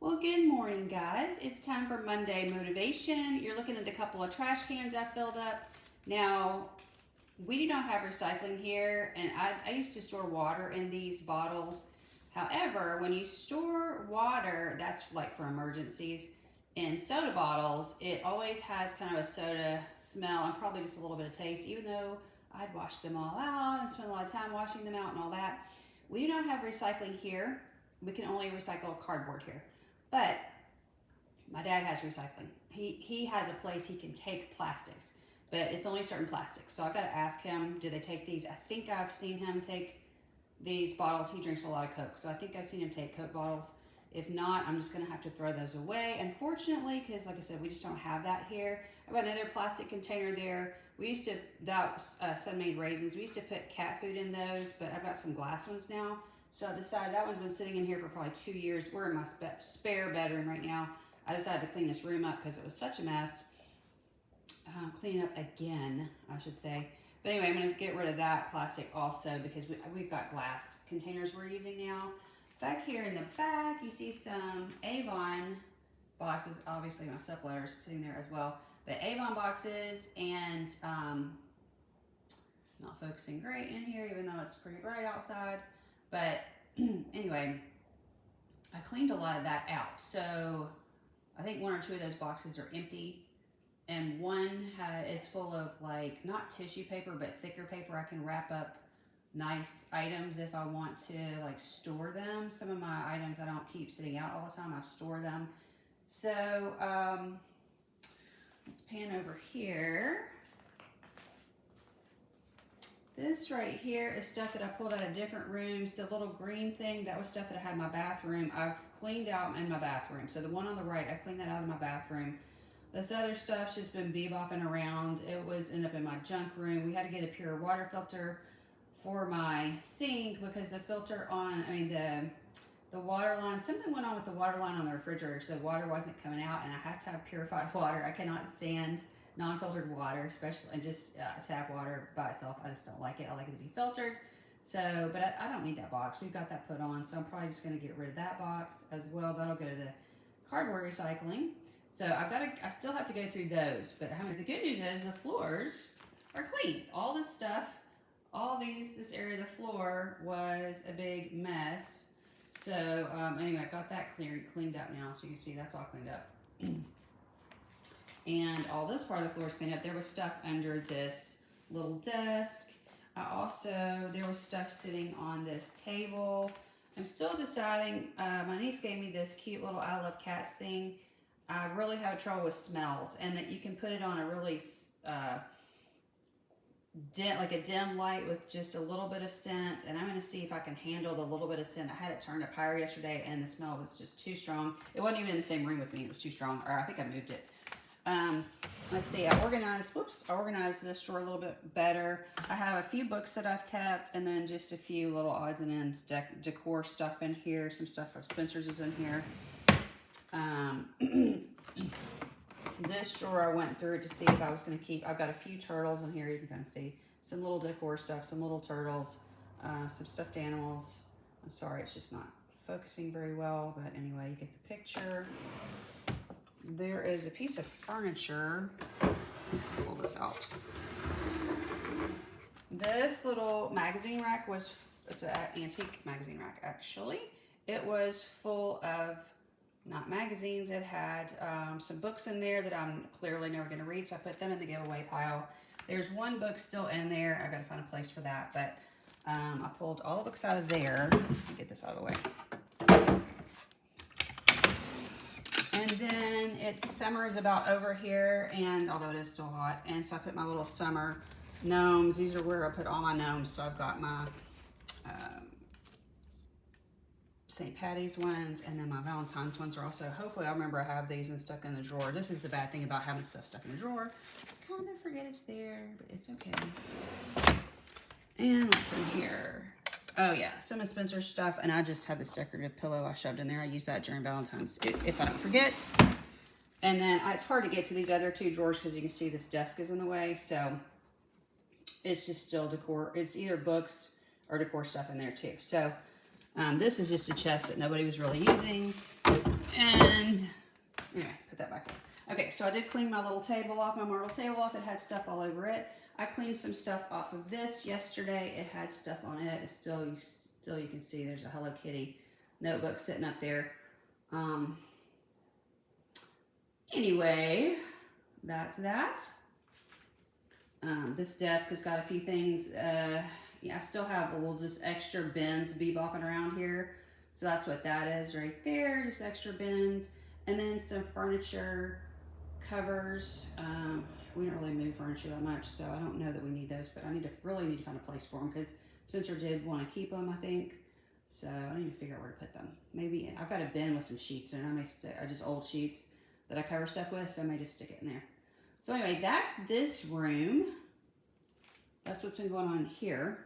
Well, good morning, guys. It's time for Monday motivation. You're looking at a couple of trash cans I filled up. Now, we do not have recycling here, and I used to store water in these bottles. However, when you store water, that's like for emergencies, in soda bottles, it always has kind of a soda smell and probably just a little bit of taste, even though I'd wash them all out and spend a lot of time washing them out and all that. We do not have recycling here. We can only recycle cardboard here. But my dad has recycling. He has a place he can take plastics, but it's only certain plastics. So I've got to ask him, do they take these? I think I've seen him take these bottles. He drinks a lot of Coke, so I think I've seen him take Coke bottles. If not, I'm just going to have to throw those away, unfortunately, because like I said, we just don't have that here. I've got another plastic container there. We used to, that was Sun-Made raisins. We used to put cat food in those, but I've got some glass ones now. So I decided, that one's been sitting in here for probably 2 years. We're in my spare bedroom right now. I decided to clean this room up because it was such a mess. Clean up again, I should say. But anyway, I'm going to get rid of that plastic also because we've got glass containers we're using now. Back here in the back, you see some Avon boxes. Obviously, my stuff letters sitting there as well. But Avon boxes and not focusing great in here, even though it's pretty bright outside. But anyway, I cleaned a lot of that out. So I think 1 or 2 of those boxes are empty. And one is full of like, not tissue paper, but thicker paper. I can wrap up nice items if I want to like store them. Some of my items I don't keep sitting out all the time. I store them. So let's pan over here. This right here is stuff that I pulled out of different rooms. The little green thing, that was stuff that I had in my bathroom. I've cleaned out in my bathroom. So the one on the right, I cleaned that out of my bathroom. This other stuff's just been bebopping around. It was ended up in my junk room. We had to get a pure water filter for my sink because the filter on, the water line, something went on with the water line on the refrigerator, so the water wasn't coming out, and I have to have purified water. I cannot stand non-filtered water, especially, and just tap water by itself. I just don't like it. I like it to be filtered. So, but I don't need that box. We've got that put on, so I'm probably just going to get rid of that box as well. That'll go to the cardboard recycling. So I still have to go through those. But the good news is the floors are clean. All this stuff, this area of the floor was a big mess. So anyway, I've got that cleaned up now. So you can see that's all cleaned up. And all this part of the floor is cleaned up. There was stuff under this little desk. There was stuff sitting on this table. I'm still deciding. My niece gave me this cute little I Love Cats thing. I really have trouble with smells, and that you can put it on a really dim light with just a little bit of scent. And I'm going to see if I can handle the little bit of scent. I had it turned up higher yesterday, and the smell was just too strong. It wasn't even in the same room with me. It was too strong, or I think I moved it. Let's see, I organized this drawer a little bit better. I have a few books that I've kept, and then just a few little odds and ends, decor stuff in here. Some stuff of Spencer's is in here. This drawer I went through to see if I was going to keep. I've got a few turtles in here. You can kind of see some little decor stuff, some little turtles, some stuffed animals. I'm sorry, it's just not focusing very well, but anyway, you get the picture. There is a piece of furniture. Pull this out. This little magazine rack it's an antique magazine rack actually. It was full of not magazines. It had some books in there that I'm clearly never going to read, so I put them in the giveaway pile. There's one book still in there. I got to find a place for that, but I pulled all the books out of there. Let me get this out of the way. And then summer is about over here, and although it is still hot, and so I put my little summer gnomes. These are where I put all my gnomes. So I've got my St. Patty's ones, and then my Valentine's ones are also, hopefully I'll remember I have these and stuck in the drawer. This is the bad thing about having stuff stuck in the drawer. I kind of forget it's there, but it's okay. And what's in here? Oh yeah, some of Spencer's stuff, and I just have this decorative pillow I shoved in there. I use that during Valentine's if I don't forget. And then it's hard to get to these other 2 drawers because you can see this desk is in the way, so it's just still decor. It's either books or decor stuff in there too. So this is just a chest that nobody was really using. And anyway, put that back in. Okay, so I did clean my little table off, my marble table off. It had stuff all over it. I cleaned some stuff off of this yesterday. It had stuff on it. It's still you can see there's a Hello Kitty notebook sitting up there. Anyway, that's that. This desk has got a few things. Yeah, I still have a little just extra bins bebopping around here. So that's what that is right there, just extra bins. And then some furniture covers. We don't really move furniture that much, so I don't know that we need those, but I really need to find a place for them because Spencer did want to keep them, I think. So I need to figure out where to put them. Maybe I've got a bin with some sheets in it. I may stick, just old sheets that I cover stuff with, so I may just stick it in there. So anyway, that's this room. That's what's been going on here.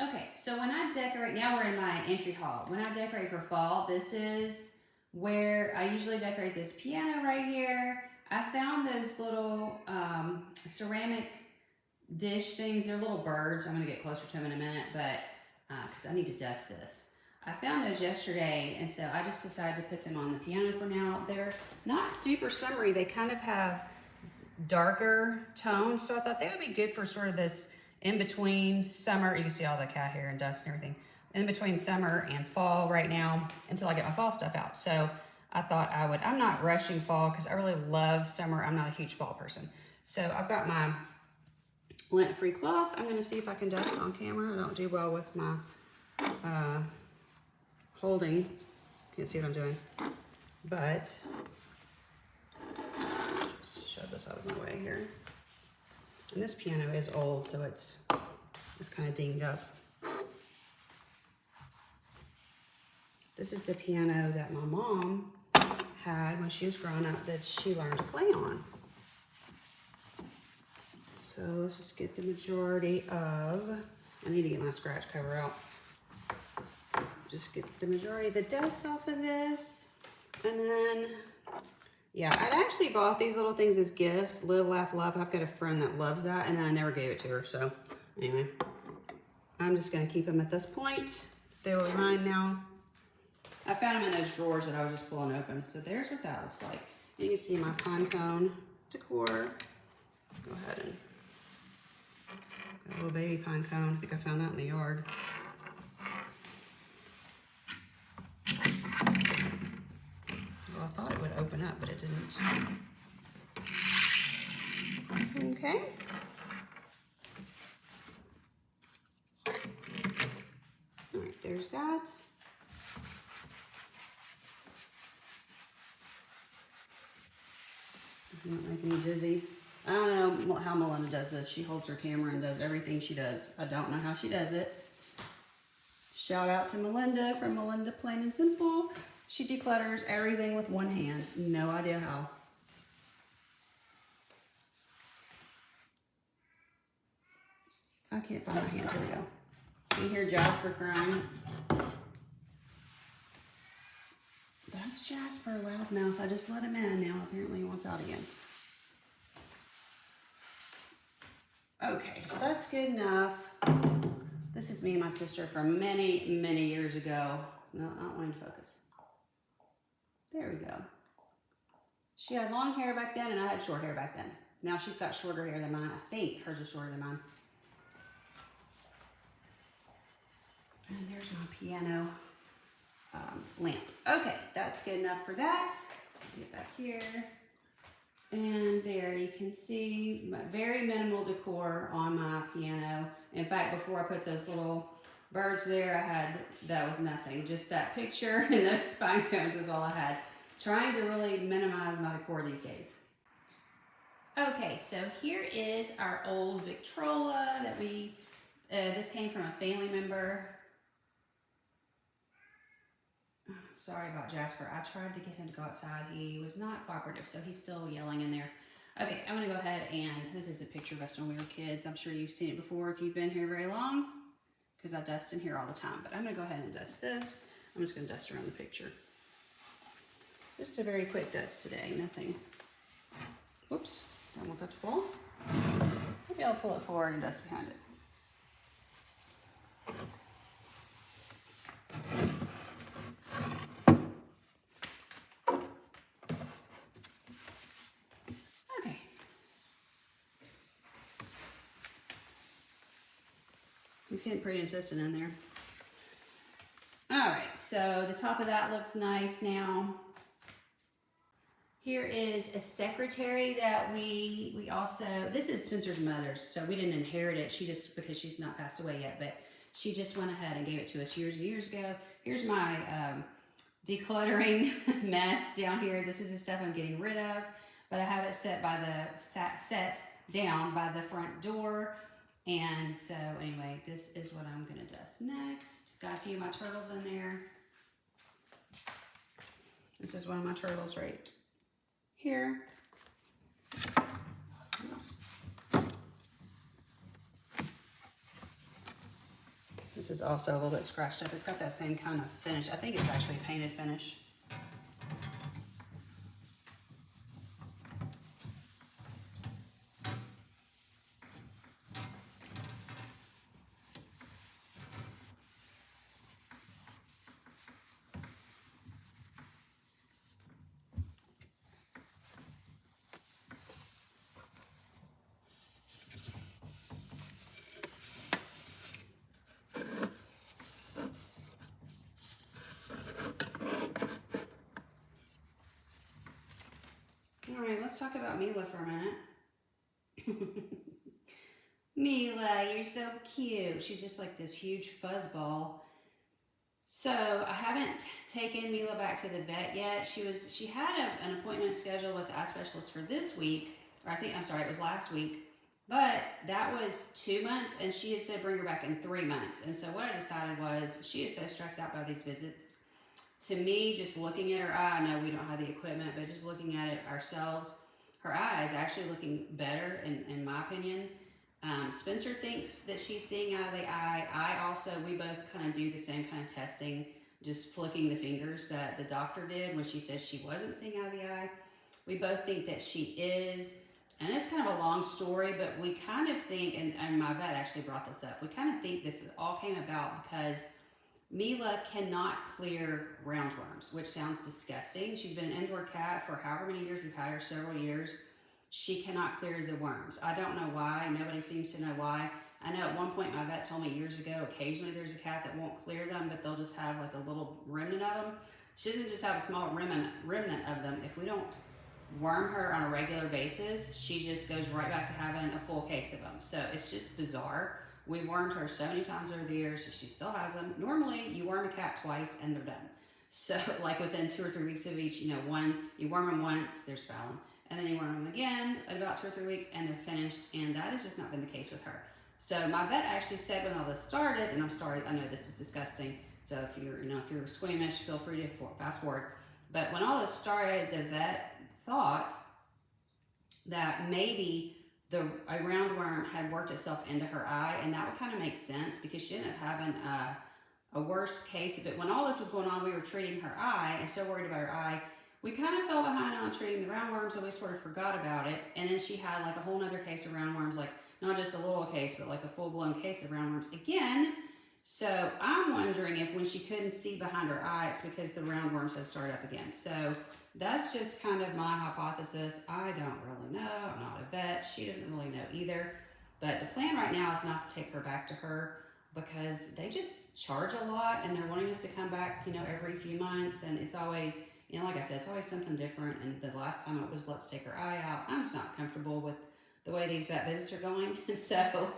Okay, so when I decorate, now we're in my entry hall. When I decorate for fall, this is where I usually decorate this piano right here. I found those little ceramic dish things. They're little birds. I'm gonna get closer to them in a minute, but because I need to dust this. I found those yesterday, and so I just decided to put them on the piano for now. They're not super summery. They kind of have darker tones, so I thought they would be good for sort of this in between summer. You can see all the cat hair and dust and everything. In between summer and fall right now until I get my fall stuff out. So I thought I'm not rushing fall because I really love summer. I'm not a huge fall person. So I've got my lint-free cloth. I'm gonna see if I can dust on camera. I don't do well with my holding. Can't see what I'm doing. But just shove this out of my way here. And this piano is old, so it's kind of dinged up. This is the piano that my mom had when she was growing up that she learned to play on. So let's just get the majority of, I need to get my scratch cover out. Just get the majority of the dust off of this. And then, yeah, I'd actually bought these little things as gifts. Live, laugh, love. I've got a friend that loves that, and then I never gave it to her. So anyway, I'm just gonna keep them at this point. They will be mine now. I found them in those drawers that I was just pulling open. So there's what that looks like. You can see my pine cone decor. Go ahead and, got a little baby pine cone. I think I found that in the yard. Well, I thought it would open up, but it didn't. Okay. All right, there's that. Not making me dizzy. I don't know how Melinda does this. She holds her camera and does everything she does. I don't know how she does it. Shout out to Melinda from Melinda Plain and Simple. She declutters everything with one hand. No idea how. I can't find my hand. Here we go. You hear Jasper crying. That's Jasper, loudmouth. I just let him in. Now apparently he wants out again. Okay, so that's good enough. This is me and my sister from many, many years ago. No, not wanting to focus. There we go. She had long hair back then, and I had short hair back then. Now she's got shorter hair than mine. I think hers is shorter than mine. And there's my piano lamp. Okay, that's good enough for that. Get back here. And there you can see my very minimal decor on my piano. In fact, before I put those little birds there, that was nothing. Just that picture and those pine cones is all I had. Trying to really minimize my decor these days. Okay, so here is our old Victrola that this came from a family member. Sorry about Jasper. I tried to get him to go outside. He was not cooperative, so he's still yelling in there. Okay, I'm gonna go ahead and, this is a picture of us when we were kids. I'm sure you've seen it before if you've been here very long, because I dust in here all the time. But I'm gonna go ahead and dust this. I'm just gonna dust around the picture. Just a very quick dust today, nothing. Whoops, don't want that to fall. Maybe I'll pull it forward and dust behind it. He's getting pretty insistent in there. All right, so the top of that looks nice now. Here is a secretary that we also, this is Spencer's mother's, so we didn't inherit it. She just, because she's not passed away yet, but she just went ahead and gave it to us years and years ago. Here's my decluttering mess down here. This is the stuff I'm getting rid of, but I have it set by the, set down by the front door. And so anyway, this is what I'm gonna dust next. Got a few of my turtles in there. This is one of my turtles right here. This is also a little bit scratched up. It's got that same kind of finish. I think it's actually a painted finish. All right, let's talk about Mila for a minute. Mila, you're so cute. She's just like this huge fuzzball. So I haven't taken Mila back to the vet yet. She had an appointment scheduled with the eye specialist for this week, or I'm sorry, it was last week. But that was 2 months, and she had said bring her back in 3 months. And so what I decided was she is so stressed out by these visits. To me, just looking at her eye, I know we don't have the equipment, but just looking at it ourselves, her eye is actually looking better, in my opinion. Spencer thinks that she's seeing out of the eye. We both kind of do the same kind of testing, just flicking the fingers that the doctor did when she said she wasn't seeing out of the eye. We both think that she is, and it's kind of a long story, but we kind of think, and my vet actually brought this up, we kind of think this all came about because Mila cannot clear roundworms, which sounds disgusting. She's been an indoor cat for however many years. We've had her several years. She cannot clear the worms. I don't know why. Nobody seems to know why. I know at one point my vet told me years ago, occasionally there's a cat that won't clear them, but they'll just have like a little remnant of them. She doesn't just have a small remnant of them. If we don't worm her on a regular basis, she just goes right back to having a full case of them. So it's just bizarre. We've wormed her so many times over the years, so she still has them. Normally, you worm a cat twice and they're done. So, like within 2 or 3 weeks of each, you worm them once, they're spelling. And then you worm them again at about 2 or 3 weeks and they're finished. And that has just not been the case with her. So my vet actually said when all this started, and I'm sorry, I know this is disgusting. So if you're squeamish, feel free to fast forward. But when all this started, the vet thought that maybe a roundworm had worked itself into her eye, and that would kind of make sense because she ended up having a worse case of it. When all this was going on, we were treating her eye and so worried about her eye. We kind of fell behind on treating the roundworms, and we sort of forgot about it. And then she had like a whole nother case of roundworms, like not just a little case, but like a full-blown case of roundworms again. So I'm wondering if when she couldn't see behind her eye, it's because the roundworms had started up again. So that's just kind of my hypothesis. I don't really know. I'm not a vet. She doesn't really know either. But the plan right now is not to take her back to her because they just charge a lot and they're wanting us to come back, every few months. And it's always, like I said, it's always something different. And the last time it was, let's take her eye out. I'm just not comfortable with the way these vet visits are going. And so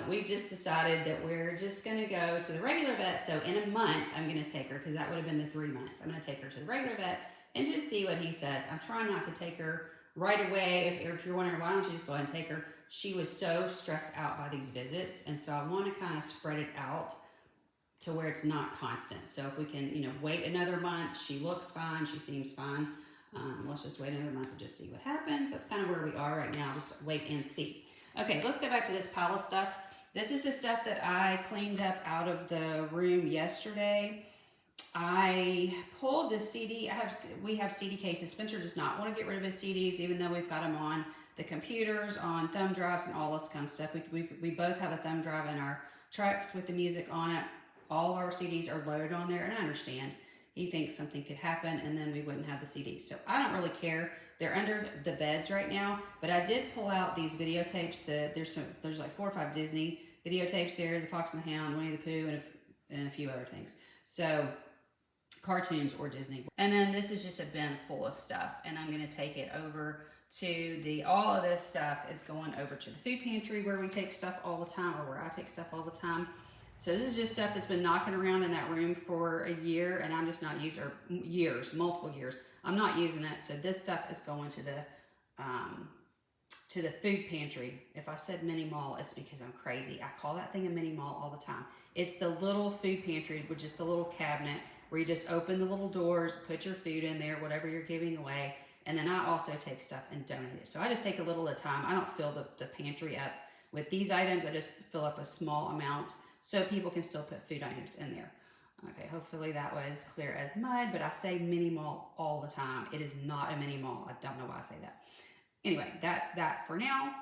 we just decided that we're just going to go to the regular vet. So in a month, I'm going to take her because that would have been the 3 months. I'm going to take her to the regular vet and just see what he says. I'm trying not to take her right away. If you're wondering, why don't you just go ahead and take her? She was so stressed out by these visits. And so I want to kind of spread it out to where it's not constant. So if we can, wait another month, she looks fine, she seems fine. Let's just wait another month and just see what happens. That's kind of where we are right now. Just wait and see. Okay, let's go back to this pile of stuff. This is the stuff that I cleaned up out of the room yesterday. I pulled the CD. We have CD cases. Spencer does not want to get rid of his CDs, even though we've got them on the computers, on thumb drives, and all this kind of stuff. We both have a thumb drive in our trucks with the music on it. All our CDs are loaded on there, and I understand. He thinks something could happen, and then we wouldn't have the CDs. So I don't really care. They're under the beds right now, but I did pull out these videotapes. There's like 4 or 5 Disney videotapes there, The Fox and the Hound, Winnie the Pooh, and a few other things. So cartoons or Disney. And then this is just a bin full of stuff, and I'm going to take it over to all of this stuff is going over to the food pantry where we take stuff all the time, or where I take stuff all the time. So this is just stuff that's been knocking around in that room for a year, and I'm just not using, or years, multiple years. I'm not using it. So this stuff is going to the food pantry. If I said mini mall, it's because I'm crazy. I call that thing a mini mall all the time. It's the little food pantry with just the little cabinet where you just open the little doors, put your food in there, whatever you're giving away, and then I also take stuff and donate it. So I just take a little at a time. I don't fill the pantry up with these items. I just fill up a small amount so people can still put food items in there. Okay, hopefully that was clear as mud, but I say mini mall all the time. It is not a mini mall. I don't know why I say that. Anyway, that's that for now.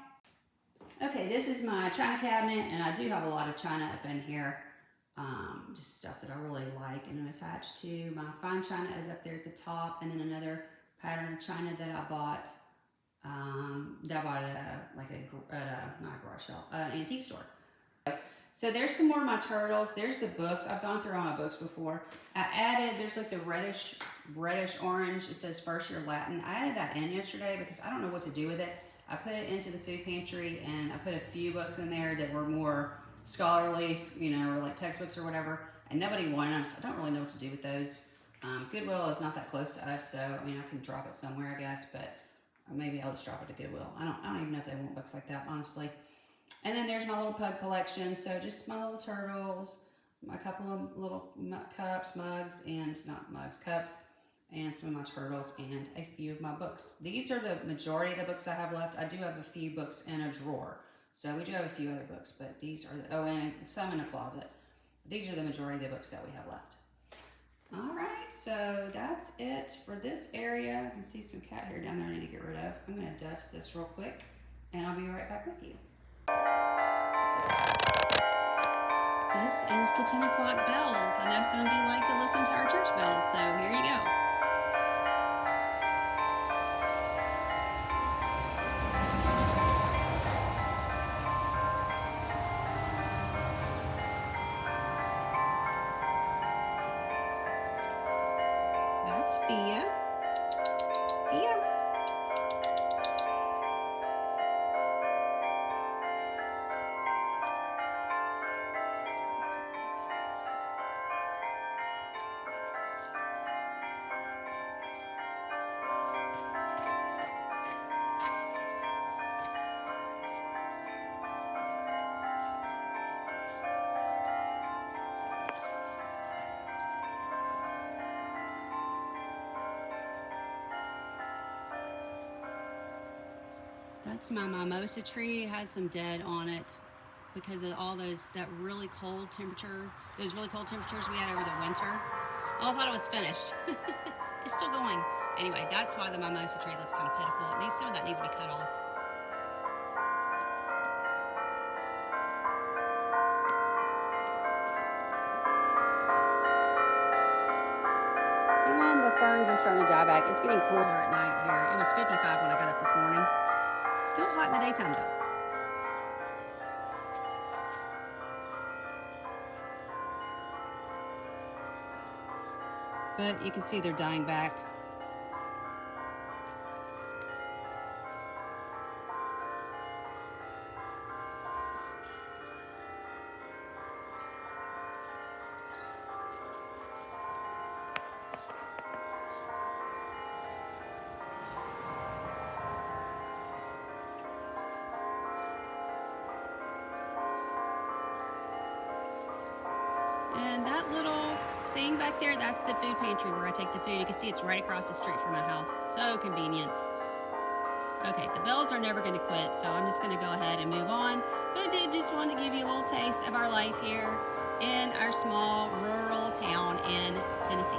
Okay, this is my china cabinet, and I do have a lot of china up in here. Just stuff that I really like and I'm attached to. My fine china is up there at the top, and then another pattern of china that I bought. That I bought at not a garage sale, an antique store. So there's some more of my turtles. There's the books. I've gone through all my books before. I added, there's like the reddish orange. It says first year Latin. I added that in yesterday because I don't know what to do with it. I put it into the food pantry, and I put a few books in there that were more scholarly, you know, or like textbooks or whatever, and nobody wanted them, so I don't really know what to do with those. Goodwill is not that close to us, so I mean, I can drop it somewhere, I guess, but maybe I'll just drop it to Goodwill. I don't even know if they want books like that, honestly. And then there's my little pug collection, so just my little turtles, a couple of little cups, mugs, and not mugs, cups, and some of my turtles, and a few of my books. These are the majority of the books I have left. I do have a few books in a drawer. So we do have a few other books, but these are, and some in a closet. These are the majority of the books that we have left. All right, so that's it for this area. I can see some cat hair down there I need to get rid of. I'm gonna dust this real quick, and I'll be right back with you. This is the 10 o'clock bells. I know some of you like to listen to our church bells, so here you go. That's Fia. Fia. That's my mimosa tree. It has some dead on it because of all those really cold temperatures we had over the winter. Oh, I thought it was finished. It's still going. Anyway, that's why the mimosa tree looks kind of pitiful. Some of that needs to be cut off. And the ferns are starting to die back. It's getting cooler at night here. It was 55 when I got up this morning. Still hot in the daytime though. But you can see they're dying back. And that little thing back there, that's the food pantry where I take the food. You can see it's right across the street from my house. So convenient. Okay, the bells are never going to quit, so I'm just going to go ahead and move on. But I did just want to give you a little taste of our life here in our small rural town in Tennessee.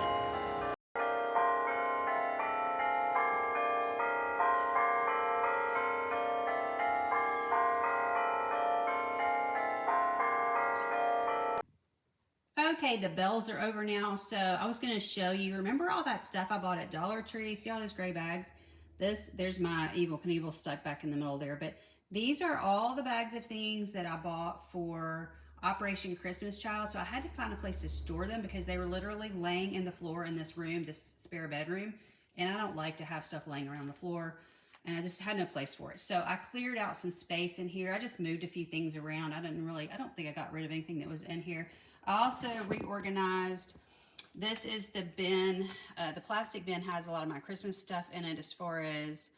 Okay, the bells are over now, so I was going to show you, remember all that stuff I bought at Dollar Tree? See all those gray bags? There's my Evel Knievel stuck back in the middle there, but These are all the bags of things that I bought for Operation Christmas Child. So I had to find a place to store them because they were literally laying in the floor in this room, this spare bedroom. And I don't like to have stuff laying around the floor. And I just had no place for it. So I cleared out some space in here. I just moved a few things around. I don't think I got rid of anything that was in here. I also reorganized. This is the bin. The plastic bin has a lot of my Christmas stuff in it as far as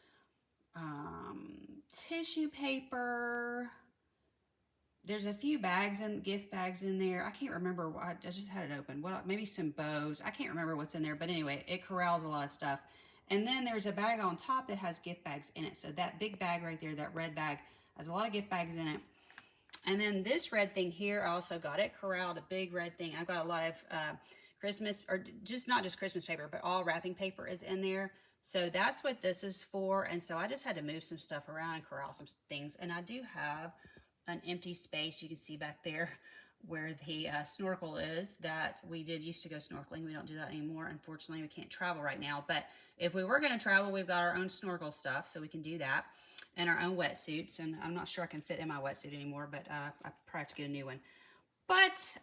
tissue paper. There's a few bags and gift bags in there. I can't remember. I just had it open. What? Maybe some bows. I can't remember what's in there. But anyway, it corrals a lot of stuff. And then there's a bag on top that has gift bags in it. So that big bag right there, that red bag, has a lot of gift bags in it. And then this red thing here, I also got it corralled, a big red thing. I've got a lot of Christmas, or just not just Christmas paper, but all wrapping paper is in there. So that's what this is for. And so I just had to move some stuff around and corral some things. And I do have an empty space you can see back there where the snorkel is that we did used to go snorkeling. We don't do that anymore. Unfortunately, we can't travel right now. But if we were going to travel, we've got our own snorkel stuff, so we can do that. And our own wetsuits. And I'm not sure I can fit in my wetsuit anymore, but I probably have to get a new one. But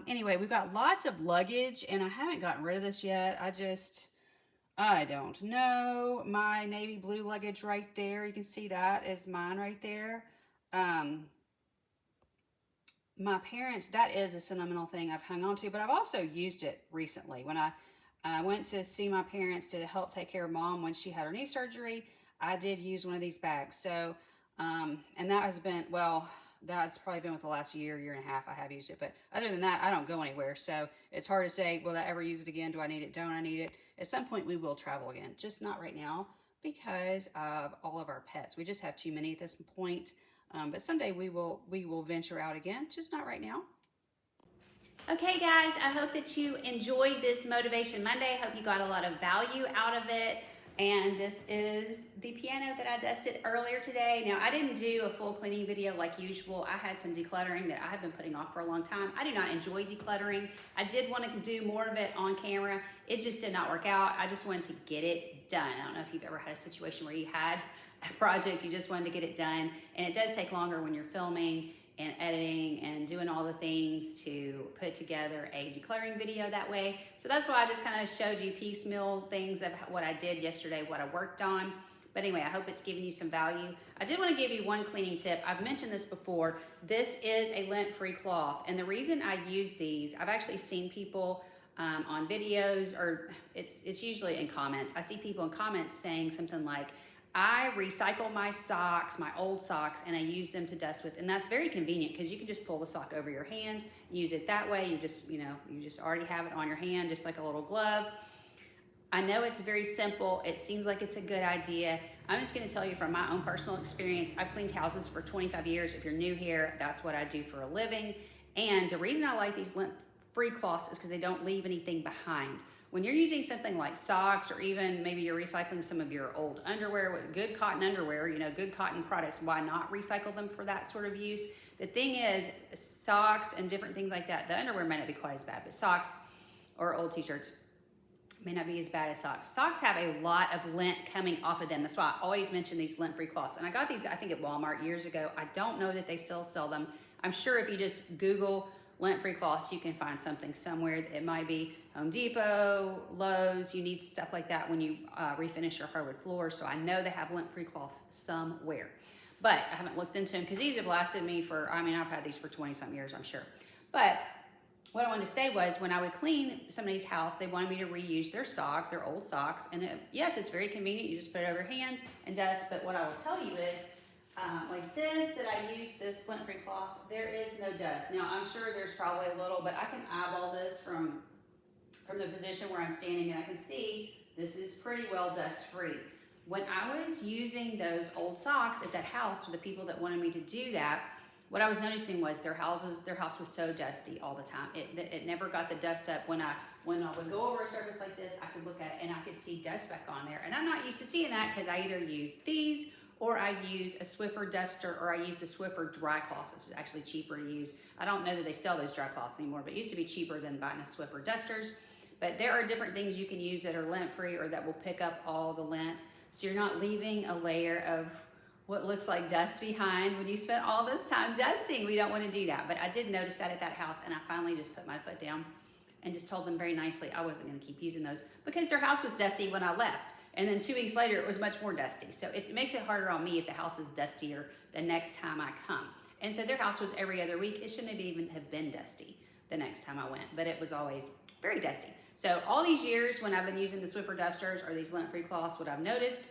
anyway, we've got lots of luggage, and I haven't gotten rid of this yet. I don't know. My navy blue luggage right there, you can see that is mine right there. My parents, that is a sentimental thing I've hung on to, but I've also used it recently. When I went to see my parents to help take care of Mom when she had her knee surgery, I did use one of these bags. So, and that has been, well, that's probably been with the last year and a half I have used it. But other than that, I don't go anywhere. So it's hard to say, will I ever use it again? Do I need it? Don't I need it? At some point we will travel again, just not right now because of all of our pets. We just have too many at this point. But someday we will venture out again, just not right now. Okay guys, I hope that you enjoyed this Motivation Monday. I hope you got a lot of value out of it. And this is the piano that I dusted earlier today. Now, I didn't do a full cleaning video like usual. I had some decluttering that I have been putting off for a long time. I do not enjoy decluttering. I did want to do more of it on camera. It just did not work out. I just wanted to get it done. I don't know if you've ever had a situation where you had a project, you just wanted to get it done. And it does take longer when you're filming and editing and doing all the things to put together a decluttering video that way. So that's why I just kind of showed you piecemeal things of what I did yesterday, what I worked on. But anyway, I hope it's giving you some value. I did want to give you one cleaning tip. I've mentioned this before. This is a lint-free cloth. And the reason I use these, I've actually seen people on videos, or it's usually in comments. I see people in comments saying something like, I recycle my socks, my old socks, and I use them to dust with. And that's very convenient because you can just pull the sock over your hand, use it that way. You just already have it on your hand, just like a little glove. I know it's very simple. It seems like it's a good idea. I'm just going to tell you from my own personal experience. I've cleaned houses for 25 years. If you're new here, that's what I do for a living. And the reason I like these lint-free cloths is because they don't leave anything behind. When you're using something like socks, or even maybe you're recycling some of your old underwear, with good cotton underwear, good cotton products, why not recycle them for that sort of use? The thing is, socks and different things like that, the underwear may not be quite as bad, but socks or old t-shirts may not be as bad as socks. Socks have a lot of lint coming off of them. That's why I always mention these lint-free cloths. And I got these, I think, at Walmart years ago. I don't know that they still sell them. I'm sure if you just Google lint-free cloths, you can find something somewhere. It might be Home Depot, Lowe's. You need stuff like that when you refinish your hardwood floors. So I know they have lint-free cloths somewhere, but I haven't looked into them because these have lasted me for, I've had these for 20-something years, I'm sure. But what I wanted to say was, when I would clean somebody's house, they wanted me to reuse their old socks. And yes, it's very convenient. You just put it over your hand and dust. But what I will tell you is, like this, that I use this lint-free cloth, there is no dust. Now, I'm sure there's probably a little, but I can eyeball this from the position where I'm standing, and I can see this is pretty well dust-free. When I was using those old socks at that house for the people that wanted me to do that, what I was noticing was their house was so dusty all the time. It never got the dust up. When I would go over a surface like this, I could look at it and I could see dust back on there. And I'm not used to seeing that because I either use these, or I use a Swiffer duster, or I use the Swiffer dry cloths. It's actually cheaper to use. I don't know that they sell those dry cloths anymore, but it used to be cheaper than buying the Swiffer dusters. But there are different things you can use that are lint-free or that will pick up all the lint. So you're not leaving a layer of what looks like dust behind when you spent all this time dusting. We don't want to do that. But I did notice that at that house, and I finally just put my foot down and just told them very nicely I wasn't going to keep using those because their house was dusty when I left. And then 2 weeks later, it was much more dusty. So it makes it harder on me if the house is dustier the next time I come. And so their house was every other week. It shouldn't even have been dusty the next time I went, but it was always very dusty. So all these years when I've been using the Swiffer dusters or these lint-free cloths, what I've noticed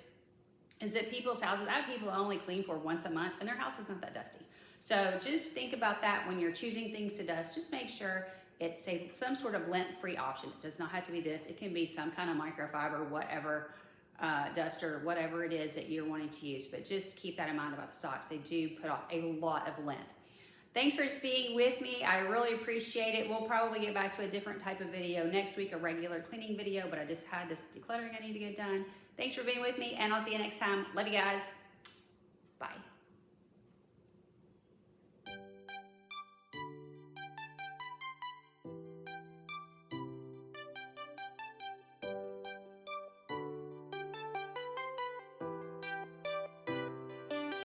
is that people's houses, I have people only clean for once a month and their house is not that dusty. So just think about that when you're choosing things to dust. Just make sure it's some sort of lint-free option. It does not have to be this. It can be some kind of microfiber, whatever, duster, whatever it is that you're wanting to use. But just keep that in mind about the socks. They do put off a lot of lint. Thanks for being with me. I really appreciate it. We'll probably get back to a different type of video next week, a regular cleaning video, but I just had this decluttering I need to get done. Thanks for being with me, and I'll see you next time. Love you guys.